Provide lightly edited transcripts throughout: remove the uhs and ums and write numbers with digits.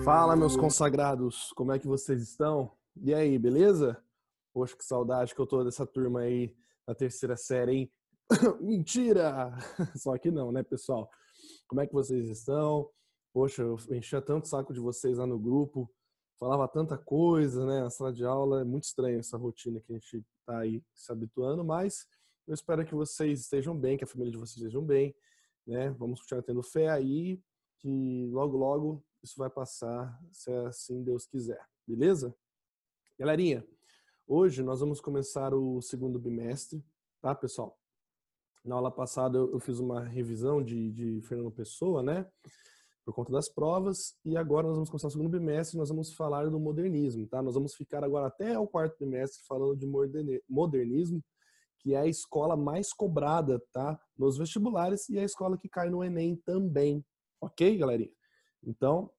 Fala, meus consagrados, como é que vocês estão? E aí, beleza? Poxa, que saudade que eu tô dessa turma aí da terceira série, hein? Mentira! Só que não, né, pessoal? Como é que vocês estão? Poxa, eu enchia tanto o saco de vocês lá no grupo, falava tanta coisa, né? A sala de aula é muito estranha essa rotina que a gente tá aí se habituando, mas eu espero que vocês estejam bem, que a família de vocês estejam bem, né? Vamos continuar tendo fé aí, que logo, logo isso vai passar, se assim Deus quiser, beleza? Galerinha, hoje nós vamos começar o segundo bimestre, tá, pessoal? Na aula passada eu fiz uma revisão de Fernando Pessoa, né? Por conta das provas, e agora nós vamos começar o segundo bimestre, nós vamos falar do modernismo, tá? Nós vamos ficar agora até o quarto bimestre falando de modernismo, que é a escola mais cobrada, tá? Nos vestibulares e a escola que cai no Enem também, ok, galerinha? Então,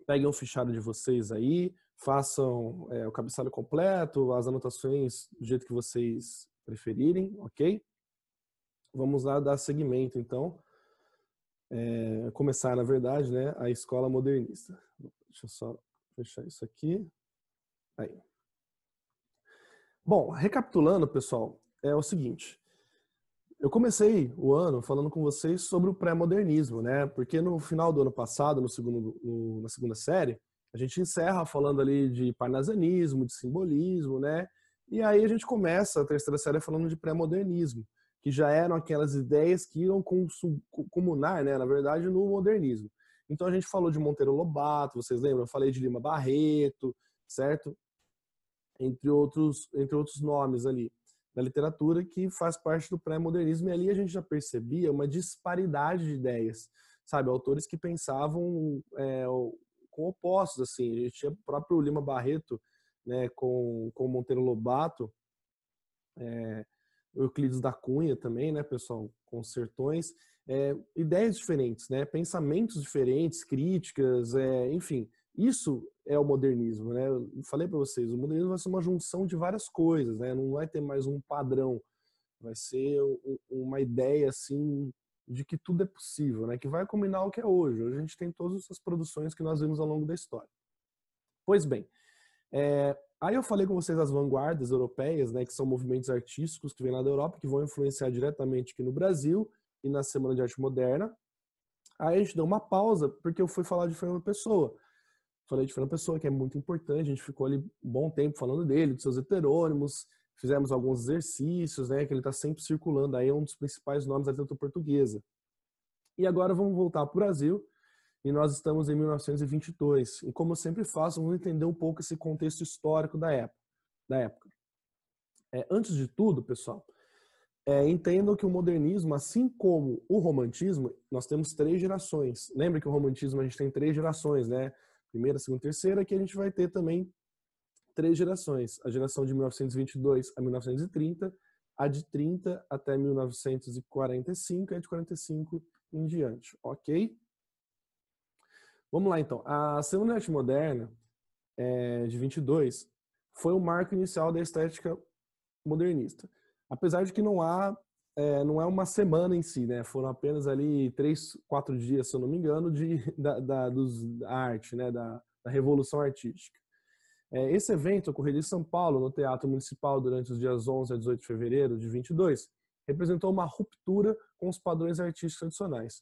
peguem o fichário de vocês aí, façam o cabeçalho completo, as anotações do jeito que vocês preferirem, ok? Vamos lá dar seguimento, então. Começar, na verdade, né, a escola modernista. Deixa eu só fechar isso aqui. Aí. Bom, recapitulando, pessoal, é o seguinte. Eu comecei o ano falando com vocês sobre o pré-modernismo, né? Porque no final do ano passado, na segunda série, a gente encerra falando ali de parnasianismo, de simbolismo, né? E aí a gente começa a terceira série falando de pré-modernismo, que já eram aquelas ideias que iam culminar, né, na verdade, no modernismo. Então a gente falou de Monteiro Lobato, vocês lembram? Eu falei de Lima Barreto, certo? Entre outros nomes ali da literatura que faz parte do pré-modernismo, e ali a gente já percebia uma disparidade de ideias, sabe? Autores que pensavam com opostos, assim. A gente tinha o próprio Lima Barreto, né, com Monteiro Lobato, Euclides da Cunha também, né, pessoal, com Sertões, ideias diferentes, né, pensamentos diferentes, críticas, enfim, isso é o modernismo, né? Eu falei para vocês, o modernismo vai ser uma junção de várias coisas, né? Não vai ter mais um padrão, vai ser uma ideia assim de que tudo é possível, né? Que vai combinar o que é hoje. Hoje a gente tem todas essas produções que nós vimos ao longo da história. Pois bem, aí eu falei com vocês das vanguardas europeias, né? Que são movimentos artísticos que vêm lá da Europa, que vão influenciar diretamente aqui no Brasil e na Semana de Arte Moderna. Aí a gente deu uma pausa porque eu fui falar de Fernando Pessoa. Falei de Fernando Pessoa, que é muito importante, a gente ficou ali um bom tempo falando dele, de seus heterônimos, fizemos alguns exercícios, né, que ele está sempre circulando aí, é um dos principais nomes da literatura portuguesa. E agora vamos voltar para o Brasil, e nós estamos em 1922, e como eu sempre faço, vamos entender um pouco esse contexto histórico da época. Antes de tudo, pessoal, entendam que o modernismo, assim como o romantismo, nós temos 3 gerações. Lembra que o romantismo a gente tem 3 gerações, né? Primeira, segunda, terceira, que a gente vai ter também 3 gerações. A geração de 1922 a 1930, a de 30 até 1945 e a de 45 em diante, ok? Vamos lá, então. A Semana de Arte Moderna, de 22, foi o marco inicial da estética modernista. Apesar de que não é uma semana em si, né? Foram apenas ali 3, 4 dias, se eu não me engano, da arte, né? Da Revolução Artística. Esse evento ocorrido em São Paulo, no Teatro Municipal, durante os dias 11 a 18 de fevereiro de 22, representou uma ruptura com os padrões artísticos tradicionais.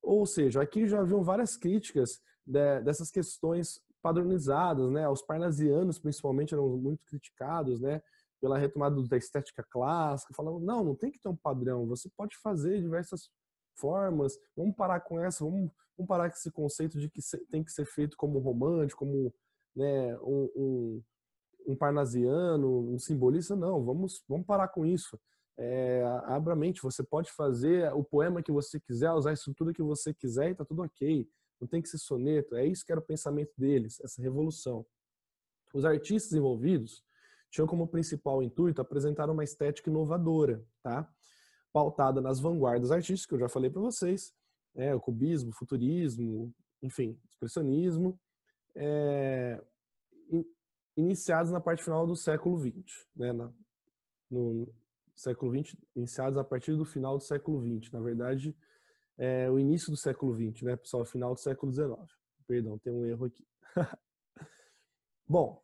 Ou seja, aqui já haviam várias críticas dessas questões padronizadas, né? Os parnasianos, principalmente, eram muito criticados, né? Pela retomada da estética clássica, falavam, não tem que ter um padrão, você pode fazer diversas formas, vamos parar com vamos parar com esse conceito de que tem que ser feito como romântico, como, né, um parnasiano, um simbolista, não, vamos parar com isso. Abra a mente, você pode fazer o poema que você quiser, usar a estrutura que você quiser e tá tudo ok, não tem que ser soneto, é isso que era o pensamento deles, essa revolução. Os artistas envolvidos tinham como principal intuito apresentar uma estética inovadora, tá? Pautada nas vanguardas artísticas, que eu já falei para vocês, o cubismo, futurismo, enfim, expressionismo, iniciados na parte final do século XX, né? No século XX, iniciados a partir do final do século XX, na verdade, o início do século XX, né, pessoal, final do século XIX. Perdão, tem um erro aqui. Bom,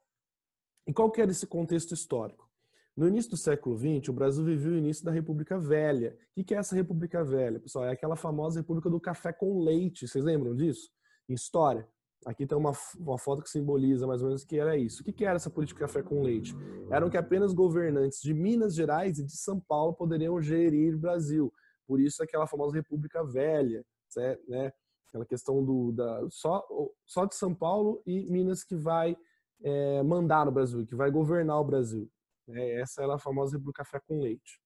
e qual que era esse contexto histórico? No início do século XX, o Brasil viveu o início da República Velha. O que é essa República Velha, pessoal? É aquela famosa República do Café com Leite. Vocês lembram disso? Em história. Aqui tem uma foto que simboliza mais ou menos o que era isso. O que era essa política de café com leite? Eram que apenas governantes de Minas Gerais e de São Paulo poderiam gerir o Brasil. Por isso aquela famosa República Velha, certo? Né? Aquela questão só de São Paulo e Minas que vai mandar no Brasil, que vai governar o Brasil. Essa era a famosa República Café com Leite.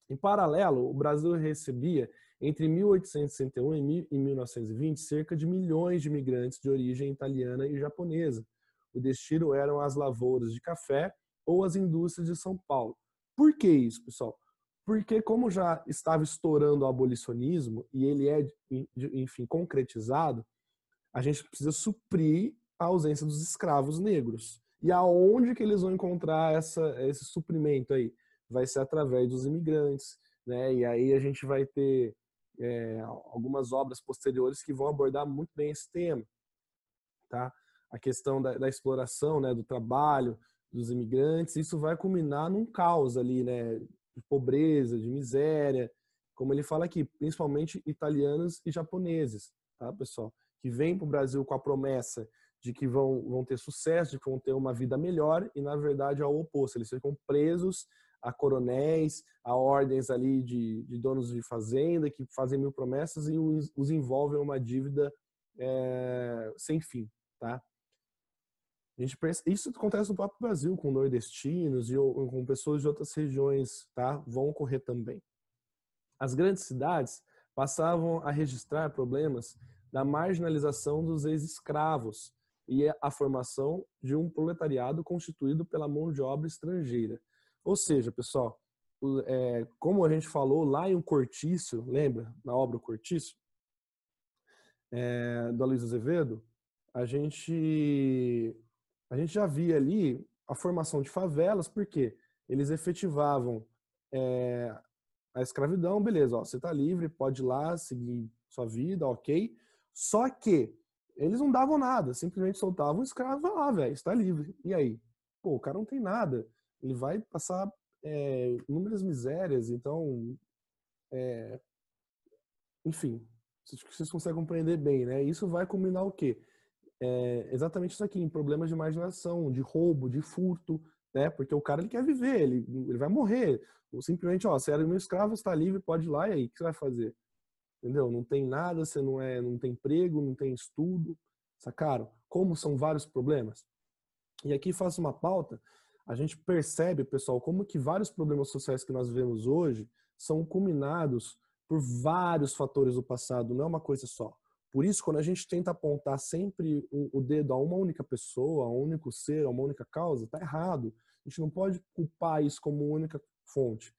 Em paralelo, o Brasil recebia, entre 1861 e 1920, cerca de milhões de imigrantes de origem italiana e japonesa. O destino eram as lavouras de café ou as indústrias de São Paulo. Por que isso, pessoal? Porque como já estava estourando o abolicionismo e ele é, enfim, concretizado, a gente precisa suprir a ausência dos escravos negros. E aonde que eles vão encontrar esse suprimento aí? Vai ser através dos imigrantes, né? E aí a gente vai ter algumas obras posteriores que vão abordar muito bem esse tema, tá? A questão da exploração, né, do trabalho dos imigrantes, isso vai culminar num caos ali, né, de pobreza, de miséria, como ele fala aqui, principalmente italianos e japoneses, tá, pessoal? Que vêm para o Brasil com a promessa de que vão ter sucesso, de que vão ter uma vida melhor, e na verdade é o oposto, eles ficam presos a coronéis, a ordens ali de donos de fazenda que fazem mil promessas e os envolvem em uma dívida sem fim, tá? Isso acontece no próprio Brasil, com nordestinos e com pessoas de outras regiões, tá? Vão ocorrer também. As grandes cidades passavam a registrar problemas da marginalização dos ex-escravos e a formação de um proletariado constituído pela mão de obra estrangeira. Ou seja, pessoal, como a gente falou lá em O Cortiço, lembra? Na obra O Cortiço, do Aloysio Azevedo, a gente já via ali a formação de favelas, porque eles efetivavam a escravidão, beleza, ó, você está livre, pode ir lá, seguir sua vida, ok. Só que eles não davam nada, simplesmente soltavam o escravo, vai lá, velho, está livre. E aí? Pô, o cara não tem nada, ele vai passar inúmeras misérias, então, enfim, vocês conseguem compreender bem, né? Isso vai culminar o quê? Exatamente isso aqui, em problemas de marginação, de roubo, de furto, né? Porque o cara ele quer viver, ele vai morrer. Ou simplesmente, ó, você era meu escravo, está livre, pode ir lá, e aí, o que você vai fazer? Entendeu? Não tem nada, você não tem emprego, não tem estudo, sacaram? Como são vários problemas. E aqui faço uma pauta, a gente percebe, pessoal, como que vários problemas sociais que nós vemos hoje são culminados por vários fatores do passado, não é uma coisa só. Por isso, quando a gente tenta apontar sempre o dedo a uma única pessoa, a um único ser, a uma única causa, tá errado. A gente não pode culpar isso como única fonte.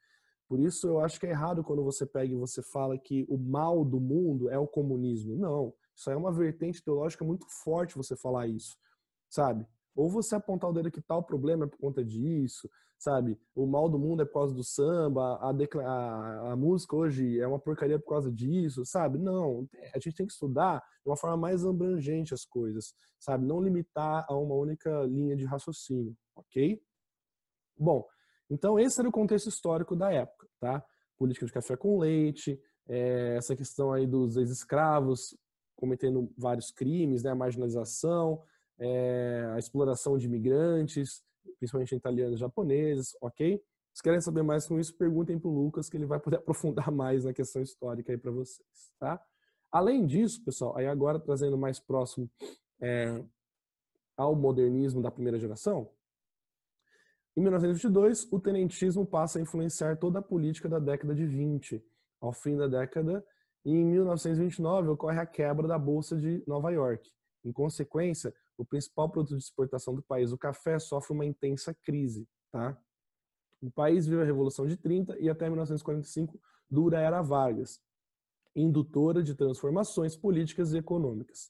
Por isso, eu acho que é errado quando você pega e você fala que o mal do mundo é o comunismo. Não, isso é uma vertente teológica muito forte você falar isso, sabe? Ou você apontar o dedo que tal problema é por conta disso, sabe? O mal do mundo é por causa do samba, a música hoje é uma porcaria por causa disso, sabe? Não, a gente tem que estudar de uma forma mais abrangente as coisas, sabe? Não limitar a uma única linha de raciocínio, ok? Bom, então esse era o contexto histórico da época, tá? Política de café com leite, essa questão aí dos ex-escravos cometendo vários crimes, né? A marginalização, a exploração de imigrantes, principalmente italianos e japoneses, ok? Se querem saber mais com isso, perguntem para o Lucas, que ele vai poder aprofundar mais na questão histórica aí para vocês, tá? Além disso, pessoal, aí agora trazendo mais próximo ao modernismo da primeira geração, em 1922, o tenentismo passa a influenciar toda a política da década de 20. Ao fim da década, e em 1929, ocorre a quebra da Bolsa de Nova York. Em consequência, o principal produto de exportação do país, o café, sofre uma intensa crise. Tá? O país vive a Revolução de 30 e até 1945 dura a Era Vargas, indutora de transformações políticas e econômicas.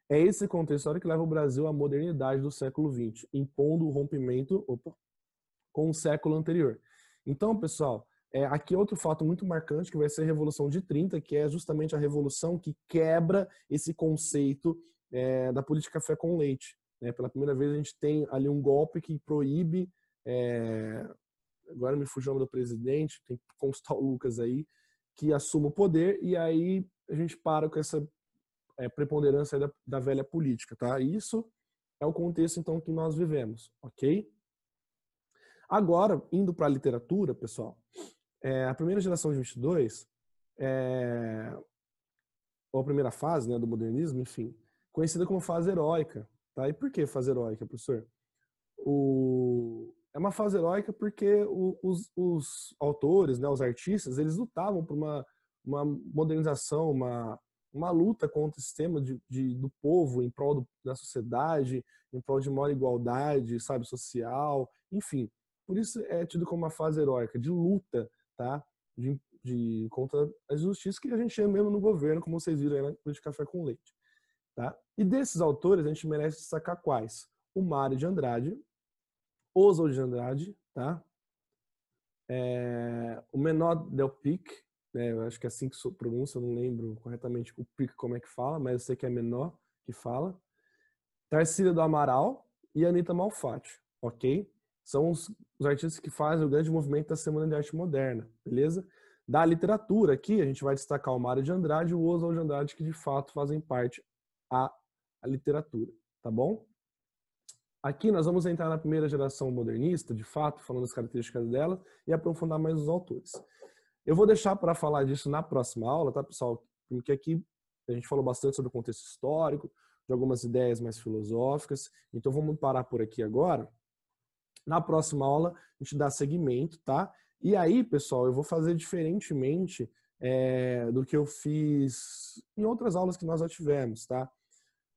É esse contexto histórico que leva o Brasil à modernidade do século XX, impondo o rompimento com o século anterior. Então, pessoal, aqui é outro fato muito marcante que vai ser a Revolução de 30, que é justamente a revolução que quebra esse conceito da política café com leite. Né? Pela primeira vez a gente tem ali um golpe que proíbe, agora me fugiu o nome do presidente, tem que constar o Lucas aí, que assuma o poder, e aí a gente para com essa preponderância da velha política. Tá? Isso é o contexto então que nós vivemos, ok? Agora, indo para a literatura, pessoal, a primeira geração de 22, ou a primeira fase, né, do modernismo, enfim, conhecida como fase heróica. Tá? E por que fase heróica, professor? É uma fase heróica porque os autores, né, os artistas, eles lutavam por uma modernização, uma luta contra o sistema do povo, em prol da sociedade, em prol de maior igualdade, sabe, social, enfim. Por isso é tido como uma fase heróica, de luta, tá? Contra as injustiças que a gente chama mesmo no governo, como vocês viram aí na política café com leite. Tá? E desses autores, a gente merece destacar quais? O Mário de Andrade, Oswald de Andrade, tá? O Menor del Pic, né? Eu acho que é assim que se pronuncia, eu não lembro corretamente o Pic como é que fala, mas eu sei que é Menor que fala. Tarsila do Amaral e Anita Malfatti, ok? São os artistas que fazem o grande movimento da Semana de Arte Moderna, beleza? Da literatura aqui, a gente vai destacar o Mário de Andrade e o Oswald de Andrade, que de fato fazem parte a literatura, tá bom? Aqui nós vamos entrar na primeira geração modernista, de fato, falando das características dela e aprofundar mais os autores. Eu vou deixar para falar disso na próxima aula, tá, pessoal? Porque aqui a gente falou bastante sobre o contexto histórico, de algumas ideias mais filosóficas, então vamos parar por aqui agora. Na próxima aula a gente dá seguimento, tá? E aí, pessoal, eu vou fazer diferentemente do que eu fiz em outras aulas que nós já tivemos, tá?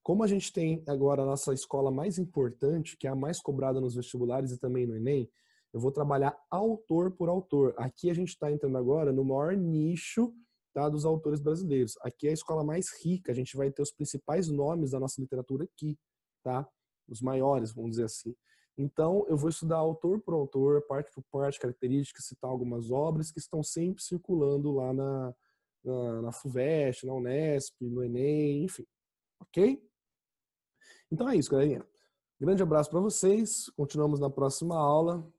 Como a gente tem agora a nossa escola mais importante, que é a mais cobrada nos vestibulares e também no Enem, eu vou trabalhar autor por autor. Aqui a gente está entrando agora no maior nicho, tá, dos autores brasileiros. Aqui é a escola mais rica, a gente vai ter os principais nomes da nossa literatura aqui, tá? Os maiores, vamos dizer assim. Então, eu vou estudar autor por autor, parte por parte, características, citar algumas obras que estão sempre circulando lá na FUVEST, na Unesp, no Enem, enfim. Ok? Então é isso, galerinha. Grande abraço para vocês. Continuamos na próxima aula.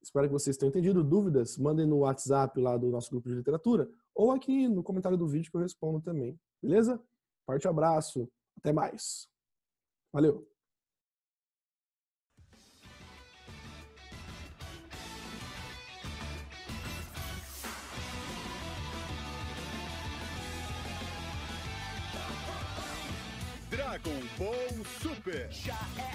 Espero que vocês tenham entendido. Dúvidas, mandem no WhatsApp lá do nosso grupo de literatura ou aqui no comentário do vídeo que eu respondo também. Beleza? Forte abraço. Até mais. Valeu! Dragon Ball Super. Já é